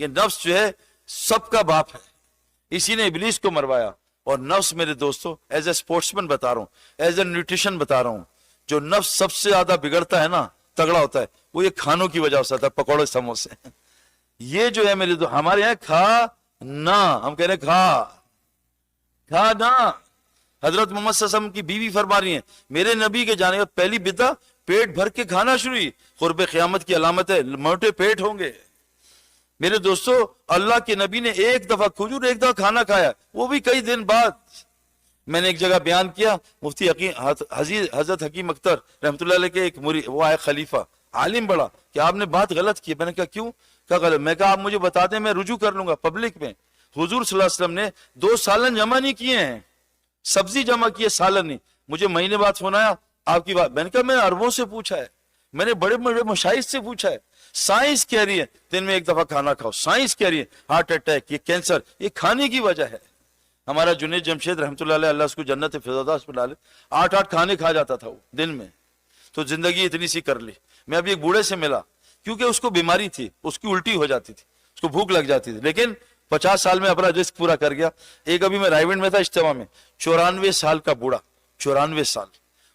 یہ نفس جو ہے سب کا باپ ہے، اسی نے ابلیس کو مروایا. اور نفس میرے دوستو ایز اے سپورٹسمین بتا رہا ہوں، ایز اے نیوٹریشن بتا رہا ہوں، جو نفس سب سے زیادہ بگڑتا ہے نا، تگڑا ہوتا ہے، وہ یہ کھانوں کی وجہ سے ہوتا ہے، پکوڑے سموسے. یہ جو ہے میرے ہمارے یہاں کھا نہ، ہم کہہ رہے ہیں کھا نہ. حضرت محمد صلی اللہ علیہ وسلم کی بیوی فرما رہی ہیں میرے نبی کے جانے کا پہلی بدعت پیٹ بھر کے کھانا شروع ہوئی. قرب قیامت کی علامت ہے موٹے پیٹ ہوں گے. میرے دوستو اللہ کے نبی نے ایک دفعہ کھجور، ایک دفعہ کھانا کھایا، وہ بھی کئی دن بعد. میں نے ایک جگہ بیان کیا، مفتی حضرت حکیم اختر رحمۃ اللہ علیہ کے ایک وہ آئے خلیفہ عالم بڑا کہ آپ نے بات غلط کی. میں نے کہا کیوں؟ کہا غلط. میں کہا آپ مجھے بتا دیں، میں رجوع کر لوں گا پبلک میں. حضور صلی اللہ علیہ وسلم نے 2 سالن جمع نہیں کیے ہیں، سبزی جمع کیے، سالن نہیں. مجھے مہینے بعد فون آیا آپ کی بات. میں نے کہا میں نے عربوں سے پوچھا ہے، میں نے بڑے بڑے مشائخ سے پوچھا ہے، سائنس کہہ رہی ہے دن میں 1 دفعہ کھانا کھاؤ. سائنس کہہ رہی ہے ہارٹ اٹیک، یہ کینسر، یہ کھانے کی وجہ ہے. ہمارا جنید جمشید رحمۃ اللہ علیہ، اللہ اس کو جنت فردوس میں ڈالے، 8 کھانے کھا جاتا تھا وہ دن میں. تو زندگی اتنی سی کر لی. میں ابھی ایک بوڑھے سے ملا، کیونکہ اس کو بیماری تھی، اس کی الٹی ہو جاتی تھی، اس کو بھوک لگ جاتی تھی، لیکن 50 سال میں اپنا رزق پورا کر گیا. ایک ابھی میں رائیونڈ میں تھا اجتماع میں، 94 سال کا بوڑھا، 94 سال.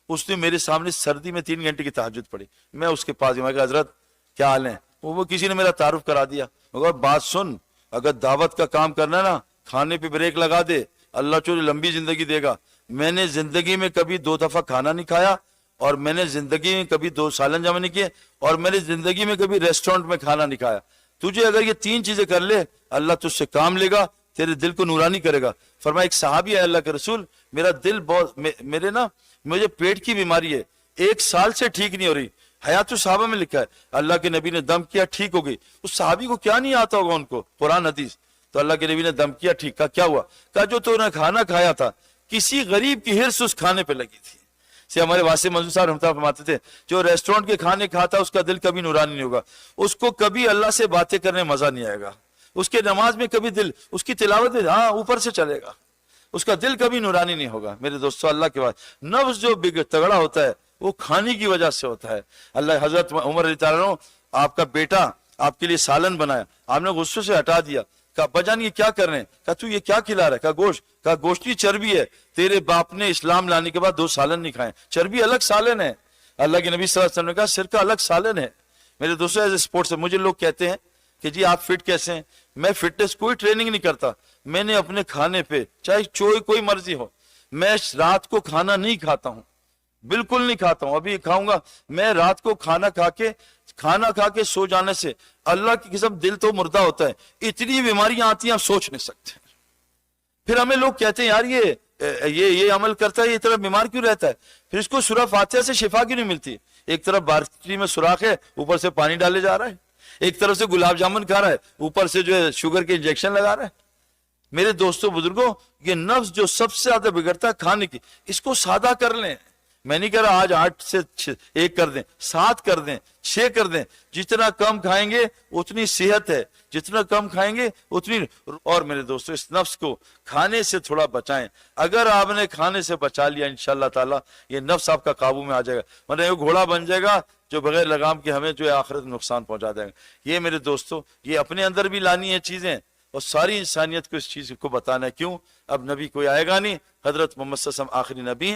اس نے میرے سامنے سردی میں 3 گھنٹے کی تہجد پڑھی. میں اس کے پاس گیا، میں کہا حضرت کیا حال ہے؟ وہ کسی نے میرا تعارف کرا دیا. میں کہا بات سن، اگر دعوت کا کام کرنا نا، کھانے پہ بریک لگا دے، اللہ چلو لمبی زندگی دے گا. میں نے زندگی میں کبھی 2 دفعہ کھانا نہیں کھایا، اور میں نے زندگی میں کبھی 2 سالن جمع نہیں کیے، اور میں نے زندگی میں کبھی ریسٹورنٹ میں کھانا نہیں کھایا. تجھے اگر یہ 3 چیزیں کر لے، اللہ تجھ سے کام لے گا، تیرے دل کو نورانی کرے گا. فرمایا ایک صحابی ہے اللہ کے رسول، میرا دل بہت مجھے پیٹ کی بیماری ہے، 1 سال سے ٹھیک نہیں ہو رہی. حیات الصحابہ میں لکھا ہے اللہ کے نبی نے دم کیا، ٹھیک ہو گئی. اس صحابی کو کیا نہیں آتا ہوگا ان کو قرآن حدیث. تو اللہ کے نبی نے دم کیا، ٹھیک. کہا کیا ہوا؟ کہا جو تو نے کھانا کھایا تھا، کسی غریب کی ہرس اس کھانے پہ لگی تھی. سے ہمارے واسع منظور صاحب رحمۃ اللہ فرماتے تھے جو ریسٹورنٹ کے کھانے کھاتا اس کا دل کبھی نورانی نہیں ہوگا، اس کو کبھی اللہ سے باتیں کرنے مزہ نہیں آئے گا، اس کے نماز میں کبھی دل، اس کی تلاوت میں ہاں اوپر سے چلے گا، اس کا دل کبھی نورانی نہیں ہوگا. میرے دوستو اللہ کے بعد نفس جو تگڑا ہوتا ہے وہ کھانے کی وجہ سے ہوتا ہے. اللہ حضرت عمر رضی اللہ عنہ، آپ کا بیٹا آپ کے لیے سالن بنایا، آپ نے غصے سے ہٹا دیا. کہا بجان یہ کیا کر رہے ہیں؟ کہا تو یہ کیا کھلا رہا ہے؟ کہا گوشت. کہا گوشت کی چربی ہے، تیرے باپ نے اسلام لانے کے بعد 2 سالن نہیں کھائے، چربی الگ سالن ہے. اللہ کے نبی صلی اللہ علیہ وسلم نے کہا سرکہ الگ سالن ہے. میرے دوستو ایز اے اسپورٹس سے مجھے لوگ کہتے ہیں کہ جی آپ فٹ کیسے ہیں؟ میں فٹنس کوئی ٹریننگ نہیں کرتا، میں نے اپنے کھانے پہ چاہے کوئی مرضی ہو، میں رات کو کھانا نہیں کھاتا ہوں، بالکل نہیں کھاتا ہوں. ابھی کھاؤں گا. میں رات کو کھانا کھا کے سو جانے سے اللہ کی قسم دل تو مردہ ہوتا ہے، اتنی بیماریاں آتی ہیں آپ سوچ نہیں سکتے. پھر ہمیں لوگ کہتے ہیں یار یہ عمل کرتا ہے، یہ طرف بیمار کیوں رہتا ہے؟ پھر اس کو سورہ فاتحہ سے شفا کیوں نہیں ملتی؟ ایک طرف بارچی میں سوراخ ہے، اوپر سے پانی ڈالے جا رہا ہے، ایک طرف سے گلاب جامن کھا رہا ہے، اوپر سے جو ہے شوگر کے انجیکشن لگا رہا ہے. میرے دوستوں بزرگوں، یہ نفس جو سب سے زیادہ بگڑتا ہے کھانے کی، اس کو سادہ کر لیں. میں نہیں کہہ رہا آج 8 سے 1 کر دیں، 7 کر دیں، 6 کر دیں. جتنا کم کھائیں گے اتنی صحت ہے، جتنا کم کھائیں گے اتنی. اور میرے دوستو اس نفس کو کھانے سے تھوڑا بچائیں. اگر آپ نے کھانے سے بچا لیا انشاءاللہ تعالی یہ نفس آپ کا قابو میں آ جائے گا، ورنہ یہ گھوڑا بن جائے گا جو بغیر لگام کے ہمیں جو ہے آخرت میں نقصان پہنچا دیں گے. یہ میرے دوستو یہ اپنے اندر بھی لانی ہے چیزیں، اور ساری انسانیت کو اس چیز کو بتانا ہے. کیوں؟ اب نبی کوئی آئے گا نہیں، حضرت محمد صلی اللہ علیہ وسلم آخری نبی ہیں.